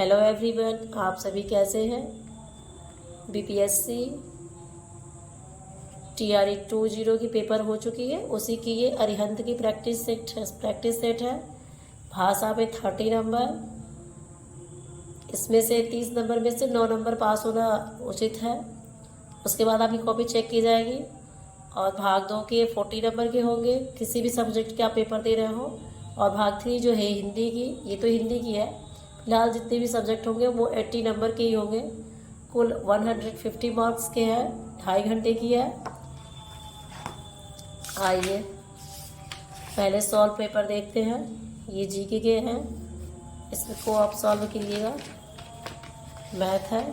Hello everyone, आप सभी कैसे हैं। बीपीएससी टीआरई 20 की पेपर हो चुकी है, उसी की ये अरिहंत की प्रैक्टिस सेट है। भाषा में 30 नंबर, इसमें से 30 नंबर में से 9 नंबर पास होना उचित है। उसके बाद आपकी कॉपी चेक की जाएगी और भाग 2 के 40 नंबर के होंगे, किसी भी सब्जेक्ट के आप पेपर दे रहे हो। और भाग 3 जो है हिंदी की, ये तो हिंदी की है। फिलहाल जितने भी सब्जेक्ट होंगे वो 80 नंबर के ही होंगे। कुल 150 मार्क्स के हैं, 2.5 घंटे की है। आइए पहले सॉल्व पेपर देखते हैं। ये जीके के हैं, इसको आप सॉल्व कीजिएगा। मैथ है।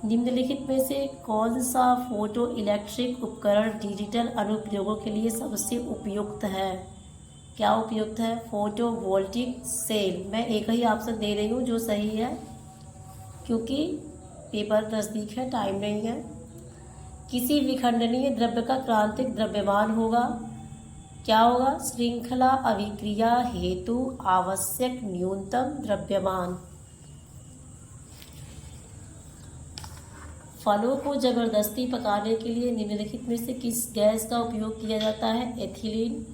निम्नलिखित में से कौन सा फोटो इलेक्ट्रिक उपकरण डिजिटल अनुप्रयोगों के लिए सबसे उपयुक्त है। क्या उपयुक्त है? Photovoltaic cell. मैं एक ही ऑप्शन दे रही हूँ जो सही है, क्योंकि पेपर नज़दीक है, टाइम नहीं है। किसी विखंडनीय द्रव्य का क्रांतिक द्रव्यमान होगा। क्या होगा? श्रृंखला अभिक्रिया हेतु आवश्यक न्यूनतम द्रव्यमान। फलों को जबरदस्ती पकाने के लिए निम्नलिखित में से किस गैस का उपयोग किया जाता है? एथिलीन।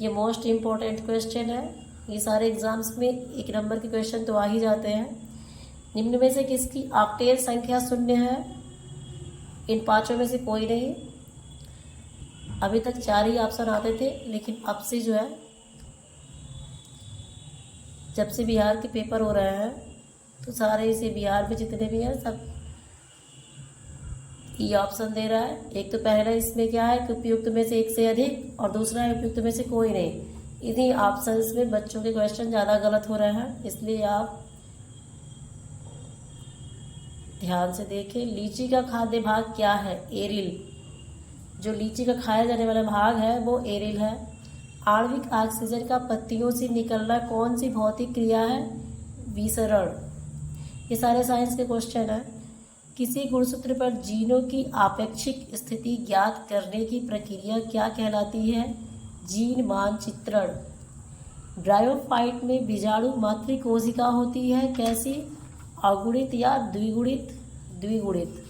ये मोस्ट इम्पॉर्टेंट क्वेश्चन है। ये सारे एग्जाम्स में 1 नंबर के क्वेश्चन तो आ ही जाते हैं। निम्न में से किसकी ऑक्टेन संख्या 0 है? इन 5 में से कोई नहीं। अभी तक 4 ही ऑप्शन आते थे, लेकिन अब से जो है, जब से बिहार के पेपर हो रहे हैं तो सारे इसे बिहार में जितने भी हैं सब ये ऑप्शन दे रहा है। एक तो पहला इसमें क्या है कि उपयुक्त में से एक से अधिक, और दूसरा है उपयुक्त में से कोई नहीं। इन्हीं ऑप्शंस में बच्चों के क्वेश्चन ज़्यादा गलत हो रहे हैं, इसलिए आप ध्यान से देखें। लीची का खाद्य भाग क्या है? एरिल। जो लीची का खाया जाने वाला भाग है वो एरिल है। आणविक ऑक्सीजन का पत्तियों से निकलना कौन सी भौतिक क्रिया है? विसरण। ये सारे साइंस के क्वेश्चन हैं। किसी गुणसूत्र पर जीनों की आपेक्षिक स्थिति ज्ञात करने की प्रक्रिया क्या कहलाती है? जीन मानचित्रण। ब्रायोफाइट में बीजाणु मातृकोशिका होती है, कैसी? अगुणित या द्विगुणित? द्विगुणित।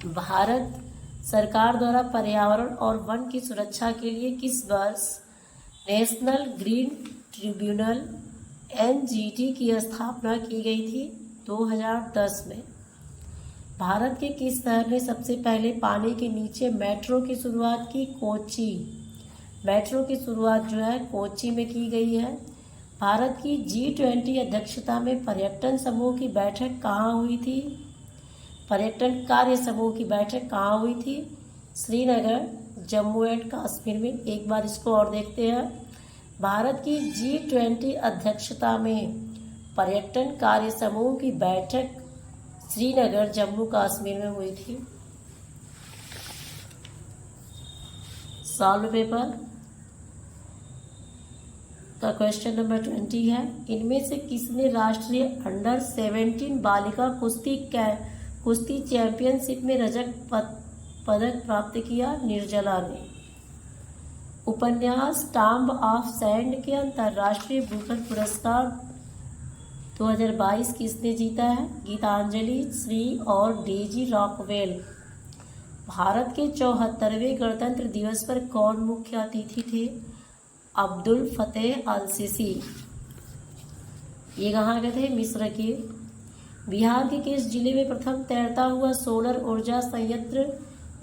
भारत सरकार द्वारा पर्यावरण और वन की सुरक्षा के लिए किस वर्ष नेशनल ग्रीन ट्रिब्यूनल एनजीटी की स्थापना की गई थी? 2010 में। भारत के किस शहर ने सबसे पहले पानी के नीचे मेट्रो की शुरुआत की? कोच्चि। मेट्रो की शुरुआत जो है कोच्चि में की गई है। भारत की G20 अध्यक्षता में पर्यटन समूह की बैठक कहाँ हुई थी? पर्यटन कार्य समूह की बैठक कहाँ हुई थी? श्रीनगर, जम्मू एंड कश्मीर में। एक बार इसको और देखते हैं। भारत की G20 अध्यक्षता में पर्यटन कार्य समूह की बैठक श्रीनगर, जम्मू कश्मीर में हुई थी। सॉल्व पेपर का क्वेश्चन नंबर 20 है। इनमें से किसने राष्ट्रीय अंडर 17 बालिका कुश्ती चैंपियनशिप में रजत पदक प्राप्त किया? निर्जला ने। उपन्यास टॉम्ब ऑफ सैंड के अंतर्राष्ट्रीय बुकर पुरस्कार 2022 किसने जीता है? गीतांजलि श्री और डेजी रॉकवेल। भारत के 74वें गणतंत्र दिवस पर कौन मुख्य अतिथि थे? अब्दुल फतेह अल सीसी। ये कहाँ के थे? मिस्र के। बिहार के किस जिले में प्रथम तैरता हुआ सोलर ऊर्जा संयंत्र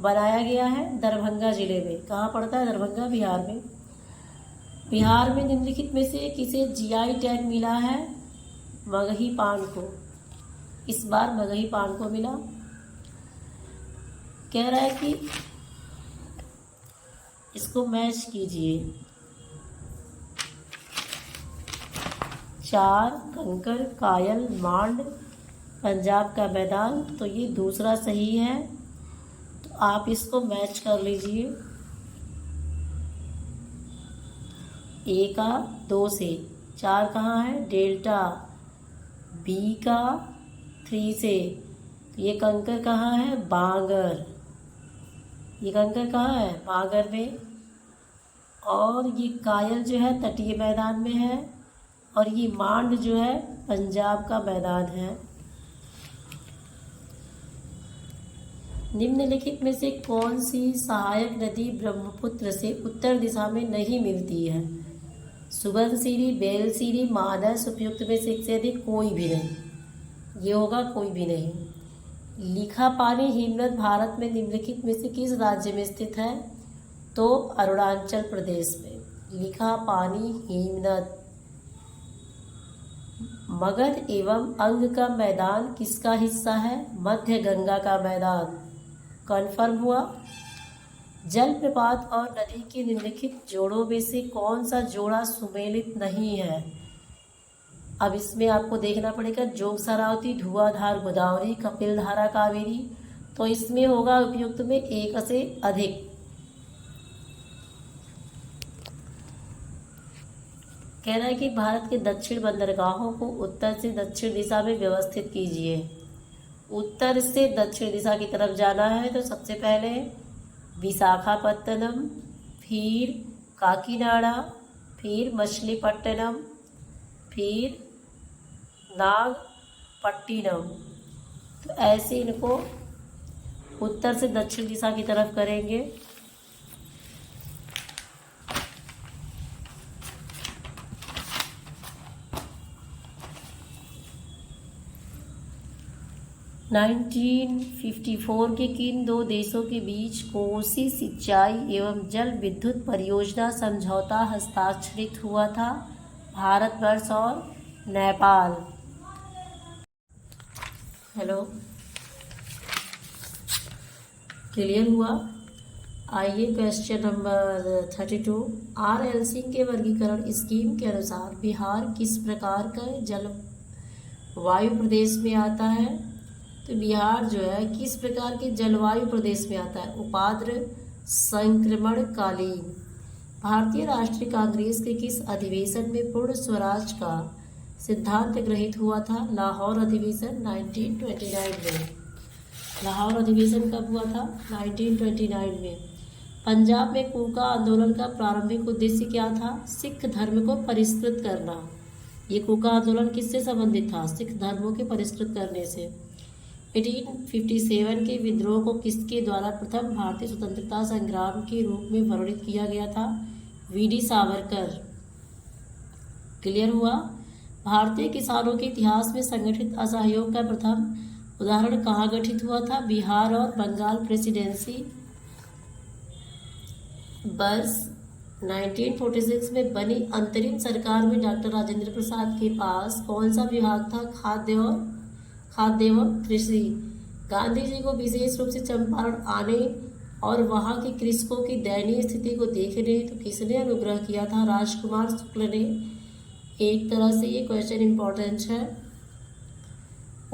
बनाया गया है? दरभंगा जिले में। कहाँ पड़ता है? दरभंगा, बिहार में। बिहार में निम्नलिखित में से किसे जीआई टैग मिला है? मगही पान को। इस बार मगही पान को मिला। कह रहा है कि इसको मैच कीजिए। 4 कंकर, कायल, मांड, पंजाब का मैदान। तो ये दूसरा सही है, तो आप इसको मैच कर लीजिए। ए का 2 से। 4 कहाँ है? डेल्टा। बी का 3 से। ये कंकर कहाँ है? बांगर। ये कंकर कहाँ है? बांगर में। और ये कायल जो है तटीय मैदान में है, और ये मांड जो है पंजाब का मैदान है। निम्नलिखित में से कौन सी सहायक नदी ब्रह्मपुत्र से उत्तर दिशा में नहीं मिलती है? सुबनसिरी, बेलसिरी, मानस। उपयुक्त में से अधिक कोई भी नहीं, ये होगा कोई भी नहीं। लिखापानी हिमनद भारत में निम्नलिखित में से किस राज्य में स्थित है? तो अरुणाचल प्रदेश में लिखापानी हिमनद। मगध एवं अंग का मैदान किसका हिस्सा है? मध्य गंगा का मैदान। कन्फर्म हुआ। जलप्रपात और नदी के निम्नलिखित जोड़ों में से कौन सा जोड़ा सुमेलित नहीं है? अब इसमें आपको देखना पड़ेगा जोग सरावती, धुआंधार गोदावरी, कपिलधारा कावेरी। तो इसमें होगा उपयुक्त में एक से अधिक। कह रहा है कि भारत के दक्षिण बंदरगाहों को उत्तर से दक्षिण दिशा में व्यवस्थित कीजिए। उत्तर से दक्षिण दिशा की तरफ जाना है तो सबसे पहले विशाखापत्तनम, फिर काकीनाडा, फिर मछलीपट्टनम, फिर नागपट्टिनम। तो ऐसे इनको उत्तर से दक्षिण दिशा की तरफ करेंगे। नाइनटीन 1954 के किन दो देशों के बीच कोसी सिंचाई एवं जल विद्युत परियोजना समझौता हस्ताक्षरित हुआ था? भारतवर्ष और नेपाल। हेलो, क्लियर हुआ? आइए क्वेश्चन नंबर 32। RL सिंह के वर्गीकरण स्कीम के अनुसार बिहार किस प्रकार का जलवायु प्रदेश में आता है? तो बिहार जो है किस प्रकार के जलवायु प्रदेश में आता है? उपाद्र संक्रमणकालीन। भारतीय राष्ट्रीय कांग्रेस के किस अधिवेशन में पूर्ण स्वराज का सिद्धांत गृहीत हुआ था? लाहौर अधिवेशन 1929 में। लाहौर अधिवेशन कब हुआ था? 1929 में। पंजाब में कूका आंदोलन का प्रारंभिक उद्देश्य क्या था? सिख धर्म को परिष्कृत करना। ये कूका आंदोलन किससे संबंधित था? सिख धर्मों के परिष्कृत करने से। 1857 के विद्रोह को किसके द्वारा प्रथम भारतीय स्वतंत्रता संग्राम के रूप में वर्णित किया गया था? वीडी सावरकर। क्लियर हुआ? भारतीय किसानों के इतिहास में संगठित असहयोग का प्रथम उदाहरण कहाँ गठित हुआ था? बिहार और बंगाल प्रेसिडेंसी। वर्ष 1946 में बनी अंतरिम सरकार में डॉक्टर राजेंद्र प्रसाद के पास कौन सा विभाग था? खाद्य एवं कृषि। गांधी जी को विशेष रूप से चंपारण आने और वहां के कृषकों की दयनीय स्थिति को देखने हेतु किसने अनुग्रह किया था? राजकुमार शुक्ल ने। एक तरह से ये क्वेश्चन इम्पोर्टेंट है।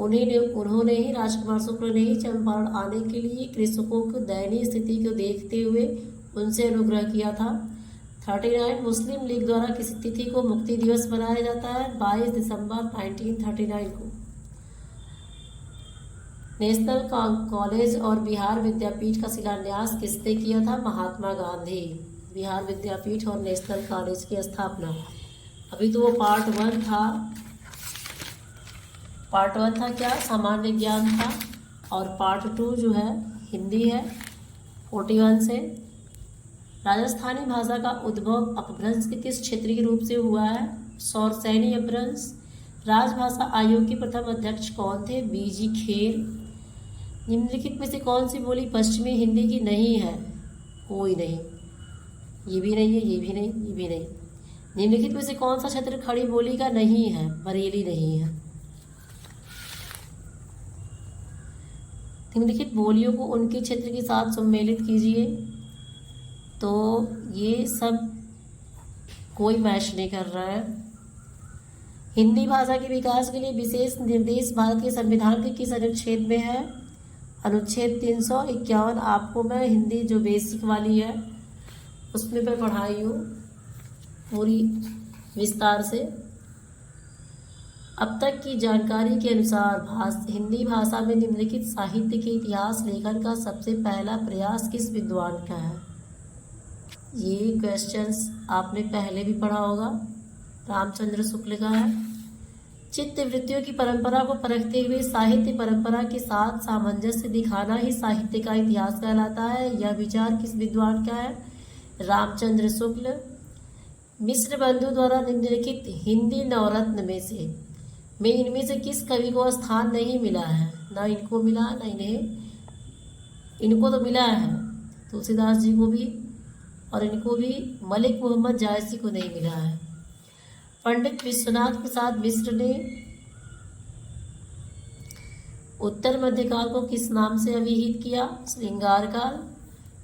उन्होंने ही, राजकुमार शुक्ल ने ही चंपारण आने के लिए कृषकों की दयनीय स्थिति को देखते हुए उनसे अनुग्रह किया था। 39 मुस्लिम लीग द्वारा किस तिथि को मुक्ति दिवस मनाया जाता है? 22 दिसंबर 1939 को। नेशनल कॉलेज और बिहार विद्यापीठ का शिलान्यास किसने किया था? महात्मा गांधी। बिहार विद्यापीठ और नेशनल कॉलेज की स्थापना। अभी तो वो पार्ट वन था क्या? सामान्य ज्ञान था। और पार्ट 2 जो है हिंदी है 41 से। राजस्थानी भाषा का उद्भव अपभ्रंश के किस क्षेत्रीय रूप से हुआ है? सौरसैनी अपभ्रंश। राजभाषा आयोग के प्रथम अध्यक्ष कौन थे? बीजी खेर। निम्नलिखित में से कौन सी बोली पश्चिमी हिंदी की नहीं है? कोई नहीं। ये भी नहीं है, ये भी नहीं, ये भी नहीं। निम्नलिखित में से कौन सा क्षेत्र खड़ी बोली का नहीं है? बरेली नहीं है। निम्नलिखित बोलियों को उनके क्षेत्र के साथ सम्मिलित कीजिए। तो ये सब कोई मैच नहीं कर रहा है। हिंदी भाषा के विकास के लिए विशेष निर्देश भारत के संविधान के किस अनुच्छेद में है? अनुच्छेद 351। आपको मैं हिंदी जो बेसिक वाली है उसमें मैं पढ़ाई हूँ पूरी विस्तार से। अब तक की जानकारी के अनुसार हिंदी भाषा में निम्नलिखित साहित्य के इतिहास लेखन का सबसे पहला प्रयास किस विद्वान का है? ये क्वेश्चंस आपने पहले भी पढ़ा होगा। रामचंद्र शुक्ल का है। चित्त वृत्तियों की परंपरा को परखते हुए साहित्य परंपरा के साथ सामंजस्य दिखाना ही साहित्य का इतिहास कहलाता है। यह विचार किस विद्वान का है? रामचंद्र शुक्ल। मिश्र बंधु द्वारा निम्नलिखित हिंदी नवरत्न में इनमें से किस कवि को स्थान नहीं मिला है? ना इनको मिला, ना इनको तो मिला है, तुलसीदास जी को भी, और इनको भी मलिक मोहम्मद जायसी को नहीं मिला है। पंडित विश्वनाथ प्रसाद मिश्र ने उत्तर मध्यकाल को किस नाम से अभिहित किया? श्रृंगार काल।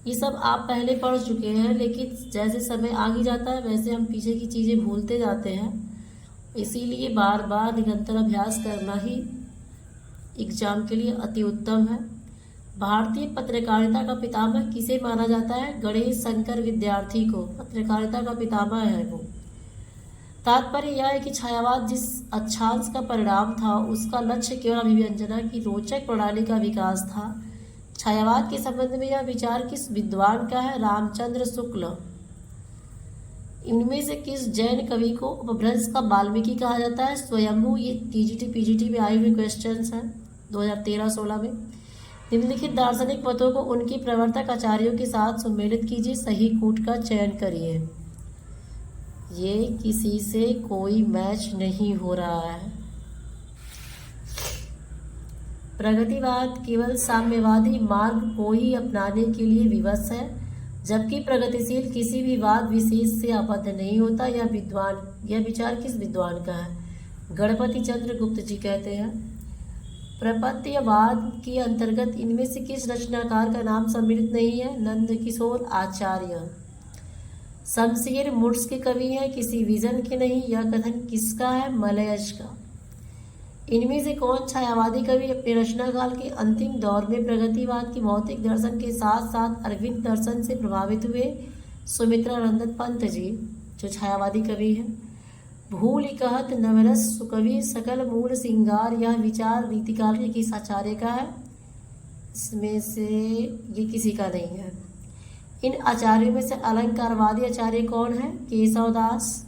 ये सब आप पहले पढ़ चुके हैं, लेकिन जैसे समय आगे जाता है वैसे हम पीछे की चीज़ें भूलते जाते हैं, इसीलिए बार बार निरंतर अभ्यास करना ही एग्जाम के लिए अति उत्तम है। भारतीय पत्रकारिता का पितामह किसे माना जाता है? गणेश शंकर विद्यार्थी को पत्रकारिता का पितामह है वो। तात्पर्य यह है कि छायावाद जिस अक्षांश का परिणाम था उसका लक्ष्य केवल अभिव्यंजना की रोचक प्रणाली का विकास था। छायावाद के संबंध में यह विचार किस विद्वान का है? रामचंद्र शुक्ल। इनमें से किस जैन कवि को अपभ्रंश का वाल्मीकि कहा जाता है? स्वयंभू। ये टीजीटी पीजीटी में आई हुई क्वेश्चंस हैं 2013-16 में। निम्नलिखित दार्शनिक मतों को उनकी प्रवर्तक आचार्यों के साथ सम्मिलित कीजिए, सही कूट का चयन करिए। ये किसी से कोई मैच नहीं हो रहा है। प्रगतिवाद केवल साम्यवादी मार्ग को ही अपनाने के लिए विवश है, जबकि प्रगतिशील किसी भी वाद विशेष से आबद्ध नहीं होता। यह विचार किस विद्वान का है? गणपति चंद्र गुप्त जी कहते हैं। प्रपत्यवाद के अंतर्गत इनमें से किस रचनाकार का नाम सम्मिलित नहीं है? नंदकिशोर आचार्य। शमशेर मुर्श के कवि हैं, किसी विजन के नहीं। यह कथन किसका है? मलयज का। इनमें से कौन छायावादी कवि अपने रचनाकाल के अंतिम दौर में प्रगतिवाद की भौतिक दर्शन के साथ साथ अरविंद दर्शन से प्रभावित हुए? सुमित्रानंद पंत जी, जो छायावादी कवि हैं। भूल कहत नवरस सुकवि सकल मूल सिंगार। यह विचार रीतिकाल के किस आचार्य का है? इसमें से ये किसी का नहीं है। इन आचार्यों में से अलंकारवादी आचार्य कौन है? केशवदास।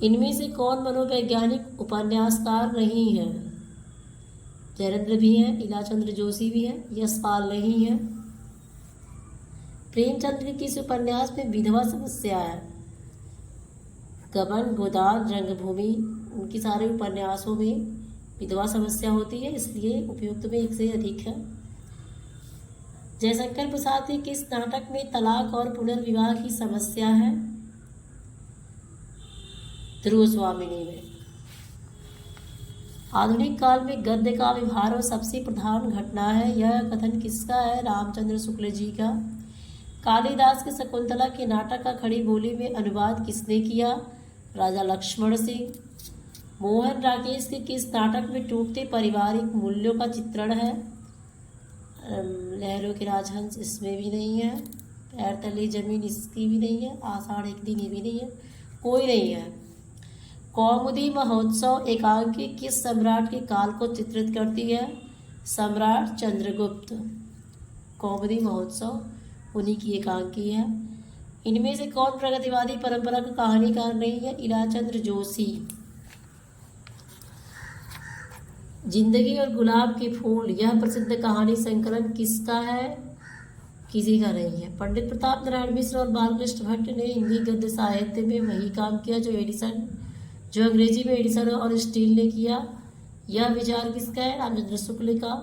इनमें से कौन मनोवैज्ञानिक उपन्यासकार नहीं है? जयेंद्र भी हैं, इलाचंद्र जोशी भी हैं, यशपाल नहीं है। प्रेमचंद के किस उपन्यास में विधवा समस्या है? गबन, गोदान, रंगभूमि, उनकी सारे उपन्यासों में विधवा समस्या होती है, इसलिए उपयुक्त में एक से अधिक है। जयशंकर प्रसाद के किस नाटक में तलाक और पुनर्विवाह की समस्या है? ध्रुव स्वामिनी में। आधुनिक काल में गद्य का व्यवहार और सबसे प्रधान घटना है। यह कथन किसका है? रामचंद्र शुक्ल जी का। कालिदास के शकुंतला के नाटक का खड़ी बोली में अनुवाद किसने किया? राजा लक्ष्मण सिंह। मोहन राकेश के किस नाटक में टूटते पारिवारिक मूल्यों का चित्रण है? लहरों के राजहंस, इसमें भी नहीं है। पैर तले जमीन, इसकी भी नहीं है। आषाढ़ एक दिन, ये भी नहीं है। कोई नहीं है। कौमुदी महोत्सव एकांकी किस सम्राट के काल को चित्रित करती है? सम्राट चंद्रगुप्त। कौमुदी महोत्सव उन्हीं की एकांकी है। इनमें से कौन प्रगतिवादी परंपरा का कहानीकार नहीं है? इलाचंद्र जोशी। जिंदगी और गुलाब के फूल, यह प्रसिद्ध कहानी संकलन किसका है? किसी का नहीं है। पंडित प्रताप नारायण मिश्र और बालकृष्ण भट्ट ने हिंदी गद्य साहित्य में वही काम किया जो अंग्रेजी में एडिसन और स्टील ने किया। यह विचार किसका है? रामचंद्र शुक्ल का।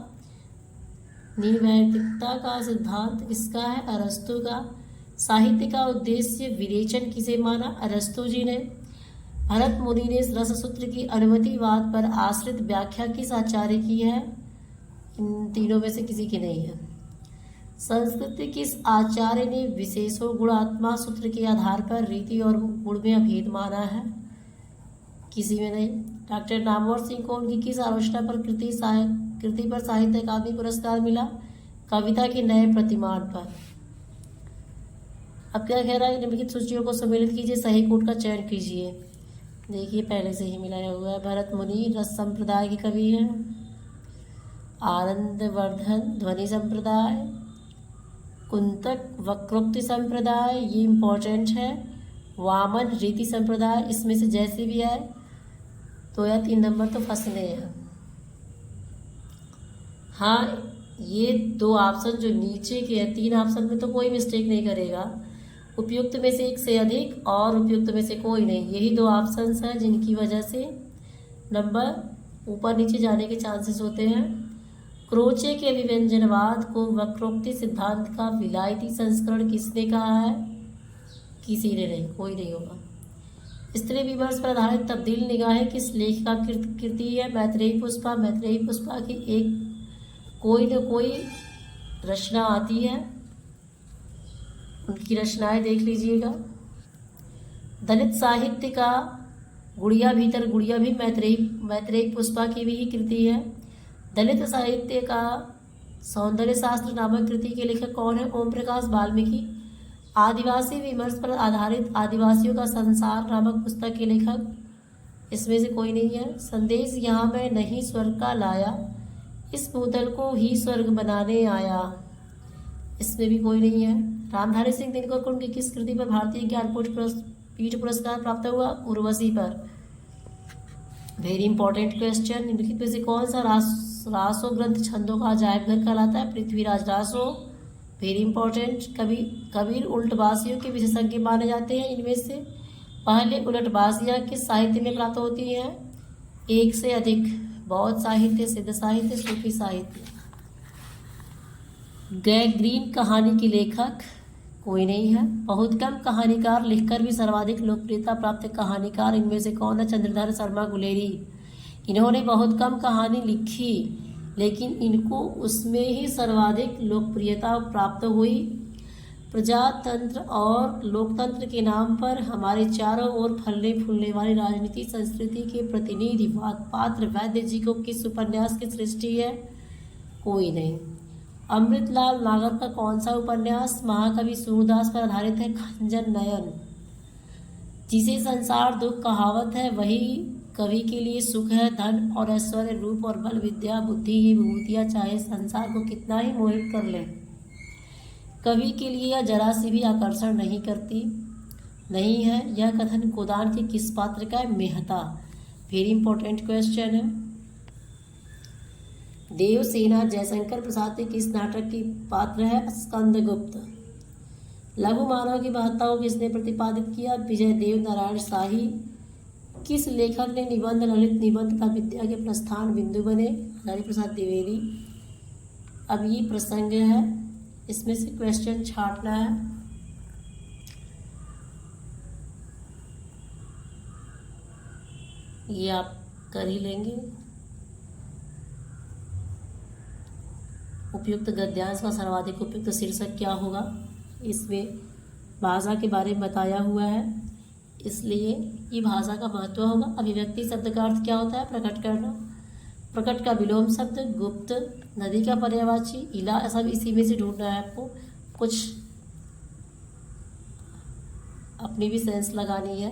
निर्वैयक्तिकता का सिद्धांत किसका है? अरस्तु का। साहित्य का उद्देश्य विवेचन किसे माना? अरस्तु जी ने। भरत मुनि ने रससूत्र की अनुमतिवाद पर आश्रित व्याख्या किस आचार्य की है? इन तीनों में से किसी की नहीं है। संस्कृत किस आचार्य ने विशेषो गुणात्मा सूत्र के आधार पर रीति और गुण में अभेद माना है? किसी में नहीं। डॉक्टर नामवर सिंह को उनकी किस आलोचना पर कृति पर साहित्य अकादमी पुरस्कार मिला? कविता के नए प्रतिमान पर। अब क्या कह रहा है? निम्नलिखित सूचियों को सम्मिलित कीजिए, सही कोट का चयन कीजिए। देखिए पहले से ही मिलाया हुआ है। भरत मुनि रस संप्रदाय के कवि हैं। आनंदवर्धन ध्वनि संप्रदाय। कुंतक वक्रोक्ति संप्रदाय, ये इम्पोर्टेंट है। वामन रीति संप्रदाय, इसमें से जैसे भी आए 2 या 3 नंबर तो फंसने हैं। हाँ, ये 2 ऑप्शन जो नीचे के हैं, 3 ऑप्शन में तो कोई मिस्टेक नहीं करेगा। उपयुक्त में से 1 से अधिक और उपयुक्त में से कोई नहीं, यही 2 ऑप्शंस हैं जिनकी वजह से नंबर ऊपर नीचे जाने के चांसेस होते हैं। क्रोचे के अभिव्यंजनवाद को वक्रोक्ति सिद्धांत का विलायती संस्करण किसने कहा है? किसी ने नहीं, कोई नहीं होगा। स्त्री विमर्श पर आधारित तब्दील निगाहें किस लेखिका कृति है? मैत्रेयी पुष्पा। मैत्रेयी पुष्पा की एक कोई न कोई रचना आती है, उनकी रचनाएं देख लीजिएगा। दलित साहित्य का गुड़िया भीतर गुड़िया भी मैत्रेयी पुष्पा की भी ही कृति है। दलित साहित्य का सौंदर्य शास्त्र नामक कृति के लेखक कौन है? ओम प्रकाश वाल्मीकि। आदिवासी विमर्श पर आधारित आदिवासियों का संसार नामक पुस्तक के लेखक, इसमें से कोई नहीं है। संदेश यहाँ मैं नहीं स्वर्ग का लाया, इस भूतल को ही स्वर्ग बनाने आया, इसमें भी कोई नहीं है। रामधारी सिंह दिनकर को उनकी किस कृति पर भारतीय ज्ञानपीठ पुरस्कार प्राप्त हुआ? उर्वशी पर। Very important question. निम्नलिखित में से कौन सा रासो ग्रंथ छंदों का अजायब घर कहलाता है? पृथ्वीराज रासो। Very important. कबीर उल्टबासियों के विशेषज्ञ माने जाते हैं। इनमें से पहले उलटबासियाँ किस साहित्य में प्राप्त होती हैं? 1 से अधिक। बौद्ध साहित्य, सिद्ध साहित्य, सूफी साहित्य। गैंग्रीन कहानी के लेखक कोई नहीं है। बहुत कम कहानीकार लिखकर भी सर्वाधिक लोकप्रियता प्राप्त कहानीकार, इनमें से कौन है? चंद्रधर शर्मा गुलेरी। इन्होंने बहुत कम कहानी लिखी, लेकिन इनको उसमें ही सर्वाधिक लोकप्रियता प्राप्त हुई। प्रजातंत्र और लोकतंत्र के नाम पर हमारे चारों ओर फलने फूलने वाली राजनीति संस्कृति के प्रतिनिधि पात्र वैद्य जी को किस उपन्यास की सृष्टि है? कोई नहीं। अमृतलाल नागर का कौन सा उपन्यास महाकवि सूरदास पर आधारित है? खंजन नयन। जिसे संसार दुख कहावत है, वही कवि के लिए सुख है। धन और ऐश्वर्य, रूप और बल, विद्या बुद्धि, ये विभूतियाँ चाहे संसार को कितना ही मोहित कर ले, कवि के लिए यह जरा सी भी आकर्षण नहीं करती नहीं है। यह कथन गोदान के किस पात्र का है? मेहता। वेरी इंपॉर्टेंट क्वेश्चन है। देवसेना जयशंकर प्रसाद के किस नाटक की पात्र है? स्कंदगुप्त। लघु मानव की महत्ता को किसने प्रतिपादित किया? विजय देव नारायण शाही। किस लेखक ने निबंध ललित निबंध का विद्या के प्रस्थान बिंदु बने? हरि प्रसाद द्विवेदी। अब ये प्रसंग है, इसमें से क्वेश्चन छांटना है। ये आप कर ही लेंगे। उपयुक्त गद्यांश का सर्वाधिक उपयुक्त शीर्षक क्या होगा? इसमें भाषा के बारे में बताया हुआ है, इसलिए ये भाषा का महत्व होगा। अभिव्यक्ति शब्द का अर्थ क्या होता है? प्रकट करना। प्रकट का विलोम शब्द गुप्त। नदी का पर्यायवाची इला, सब इसी में से ढूंढना है आपको। कुछ अपनी भी सेंस लगानी है।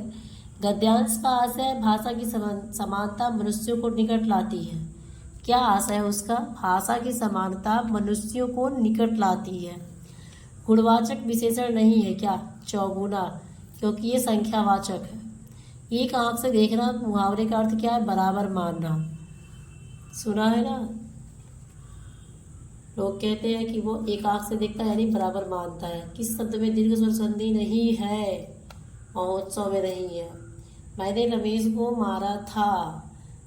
गद्यांश का आशय भाषा की समानता मनुष्यों को निकट लाती है। क्या आशय है उसका? भाषा की समानता मनुष्यों को निकट लाती है। गुणवाचक विशेषण नहीं है क्या? चौगुना, क्योंकि ये संख्यावाचक है। एक आंख से देखना मुहावरे का अर्थ क्या है? बराबर मानना। सुना है ना, लोग कहते हैं कि वो एक आंख से देखता है यानी बराबर मानता है। किस शब्द में दीर्घ स्वर संधि नहीं है? महोत्सव में नहीं है। मैंने रमेश को मारा था,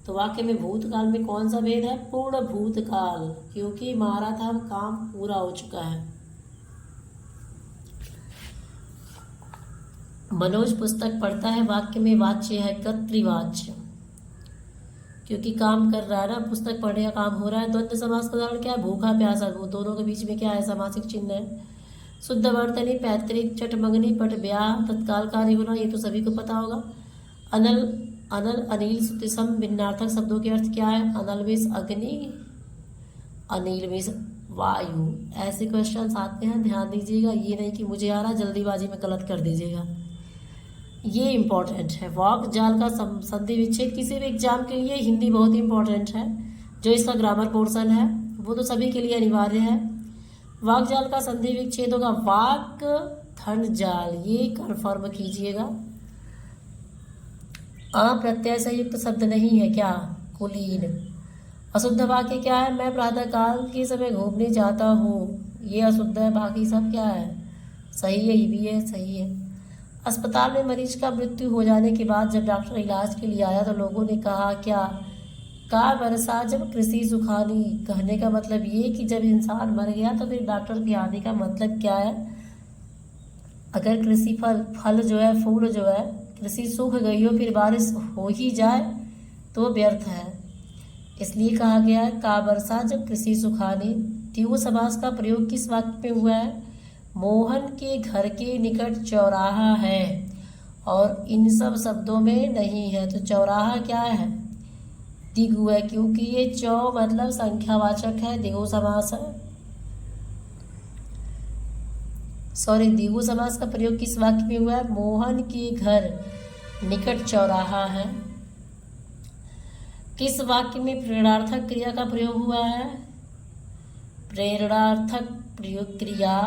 तो वाक्य में भूतकाल में कौन सा भेद है? पूर्ण भूतकाल, क्योंकि मारा था काम पूरा हो चुका है। मनोज पुस्तक पढ़ता है, वाक्य में वाच्य है कर्तृवाच्य, क्योंकि काम कर रहा है ना, पुस्तक पढ़ने का काम हो रहा है। द्वंद्व समास का उदाहरण क्या है? भूखा प्यासा। वो दोनों के बीच में क्या है? समासिक चिन्ह है। शुद्ध वर्तनी, पैतृक, चटमंगनी, पट, ब्याह, तत्काल कार्य होना, ये तो सभी को पता होगा। अनल, अनल, अनिल, सुतिसम, भिन्नार्थक शब्दों के अर्थ क्या है? अनल में अग्नि, अनिल में वायु। ऐसे क्वेश्चन आते हैं, ध्यान दीजिएगा। ये नहीं कि मुझे आ रहा, जल्दीबाजी में गलत कर दीजिएगा। ये इम्पोर्टेंट है। वाक जाल का संधि विच्छेद किसी भी एग्जाम के लिए हिंदी बहुत इम्पोर्टेंट है। जो इसका ग्रामर पोर्शन है वो तो सभी के लिए अनिवार्य है। वाक जाल का संधि विच्छेद होगा वाक खंड जाल, ये कंफर्म कीजिएगा। प्रत्यय से युक्त शब्द नहीं है क्या? कुलीन। अशुद्ध वाक्य क्या है? मैं प्रातःकाल के समय घूमने जाता हूँ, ये अशुद्ध है। बाकी सब क्या है? सही है, ये भी है, सही है। अस्पताल में मरीज का मृत्यु हो जाने के बाद जब डॉक्टर इलाज के लिए आया तो लोगों ने कहा क्या? का बरसा जब कृषि सुखानी। कहने का मतलब ये कि जब इंसान मर गया तो फिर डॉक्टर के आने का मतलब क्या है? अगर कृषि फल जो है, फूल जो है, कृषि सूख गई हो फिर बारिश हो ही जाए तो व्यर्थ है, इसलिए कहा गया है का बरसा जब कृषि सुखानी। द्विगु समास का प्रयोग किस वाक्य में हुआ है? मोहन के घर के निकट चौराहा है और इन सब शब्दों में नहीं है, तो चौराहा क्या है? द्विगु है, क्योंकि ये चौ मतलब संख्यावाचक है, द्विगु समास है। द्विगु समास का प्रयोग किस वाक्य में हुआ है? मोहन के घर निकट चौराहा है। किस वाक्य में प्रेरणार्थक क्रिया का प्रयोग हुआ है? प्रेरणार्थक प्रयोग क्रिया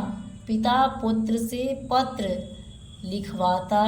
पिता पुत्र से पत्र लिखवाता